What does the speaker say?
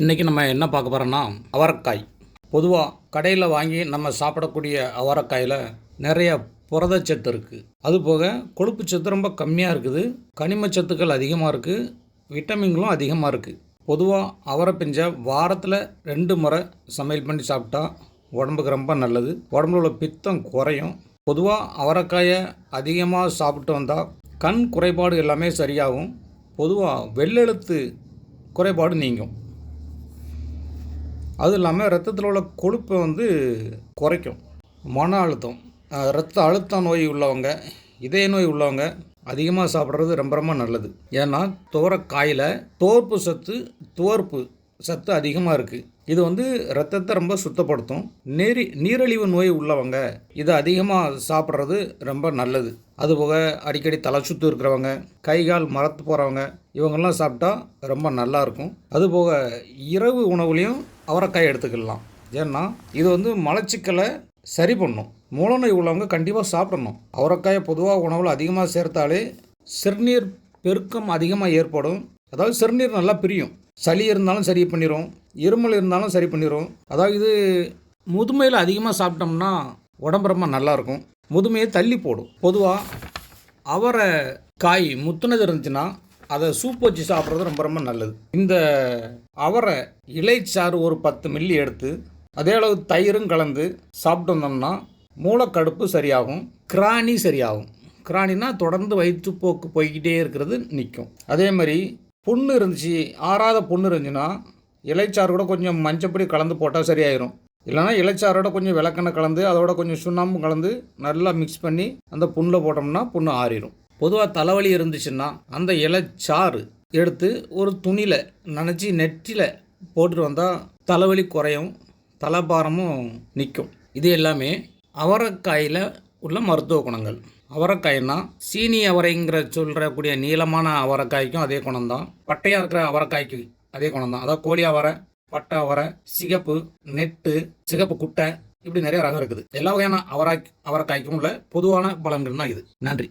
இன்றைக்கி நம்ம என்ன பார்க்க போகிறோன்னா அவரைக்காய். பொதுவாக கடையில் வாங்கி நம்ம சாப்பிடக்கூடிய அவரைக்காயில் நிறைய புரதச்சத்து இருக்குது. அதுபோக கொழுப்பு சத்து ரொம்ப கம்மியாக இருக்குது, கனிம சத்துக்கள் அதிகமாக இருக்குது, விட்டமின்களும் அதிகமாக இருக்குது. பொதுவாக அவரை பிஞ்சை வாரத்தில் 2 முறை சமையல் பண்ணி சாப்பிட்டா உடம்புக்கு ரொம்ப நல்லது. உடம்புல உள்ள பித்தம் குறையும். பொதுவாக அவரைக்காயை அதிகமாக சாப்பிட்டு வந்தால் கண் குறைபாடு எல்லாமே சரியாகும். பொதுவாக வெள்ளெழுத்து குறைபாடு நீங்கும். அதுவும் இல்லாமல் ரத்தத்தில் உள்ள கொழுப்பை குறைக்கும். மன அழுத்தம், இரத்த அழுத்த நோய் உள்ளவங்க, இதய நோய் உள்ளவங்க அதிகமாக சாப்பிட்றது ரொம்ப ரொம்ப நல்லது. ஏன்னா துவரைக்காயில் துவர்ப்பு சத்து அதிகமாக இருக்குது. இது ரத்தத்தை ரொம்ப சுத்தப்படுத்தும். நீரிழிவு நோய் உள்ளவங்க இதை அதிகமாக சாப்பிட்றது ரொம்ப நல்லது. அதுபோக அடிக்கடி தலை சுற்று இருக்கிறவங்க, கை கால் மரத்து போகிறவங்க, இவங்கெல்லாம் சாப்பிட்டா ரொம்ப நல்லாயிருக்கும். அதுபோக இரவு உணவுலையும் அவரைக்காய் எடுத்துக்கலாம். ஏன்னா இது மலச்சிக்கலை சரி பண்ணும். மூலநோய் உள்ளவங்க கண்டிப்பாக சாப்பிடணும். அவரைக்காயை பொதுவாக உணவில் அதிகமாக சேர்த்தாலே சிறுநீர் பெருக்கம் அதிகமாக ஏற்படும். அதாவது சிறுநீர் நல்லா பிரியும். சளி இருந்தாலும் சரி பண்ணிடும், இருமல் இருந்தாலும் சரி பண்ணிடும். அதாவது முதுமையில் அதிகமாக சாப்பிட்டோம்னா உடம்பு ரொம்ப நல்லாயிருக்கும், முதுமையை தள்ளி போடும். பொதுவாக அவரை காய் முத்துனது இருந்துச்சுன்னா அதை சூப் வச்சு சாப்பிட்றது ரொம்ப ரொம்ப நல்லது. இந்த அவரை இலைச்சாறு ஒரு 10 மில்லி எடுத்து அதே அளவு தயிரும் கலந்து சாப்பிட்டு வந்தோம்னா மூலக்கடுப்பு சரியாகும், கிராணி சரியாகும். கிராணினா தொடர்ந்து வயிற்றுப்போக்கு போய்கிட்டே இருக்கிறது நிற்கும். அதே மாதிரி புண்ணு இருந்துச்சு, ஆறாத புண்ணு இருந்துச்சுன்னா இலைச்சாறு கூட கொஞ்சம் மஞ்சப்பொடி கலந்து போட்டால் சரியாயிடும். இல்லைனா இலைச்சாரோட கொஞ்சம் விளக்கெண்ணெய் கலந்து அதோட கொஞ்சம் சுண்ணாம்பு கலந்து நல்லா மிக்ஸ் பண்ணி அந்த புண்ணில் போட்டோம்னா புண்ணு ஆறிடும். பொதுவாக தலைவலி இருந்துச்சுன்னா அந்த இலைச்சாறு எடுத்து ஒரு துணியில் நனைச்சி நெற்றியில் போட்டுட்டு வந்தால் தலைவலி குறையும், தலைபாரமும் நிற்கும். இது எல்லாமே அவரைக்காயில் உள்ள மருத்துவ குணங்கள். அவரைக்காய்னா சீனி அவரைங்கிற சொல்கிறக்கூடிய நீளமான அவரைக்காய்க்கும் அதே குணம்தான், பட்டையாக இருக்கிற அவரைக்காய்க்கு அதே குணம்தான். அதாவது கோழி அவரை, பட்டை அவரை, சிகப்பு நெட்டு, சிகப்பு குட்டை, இப்படி நிறைய ரகம் இருக்குது. எல்லா வகையான அவரைக்காய்க்கும் உள்ள பொதுவான பலன்கள் தான் இது. நன்றி.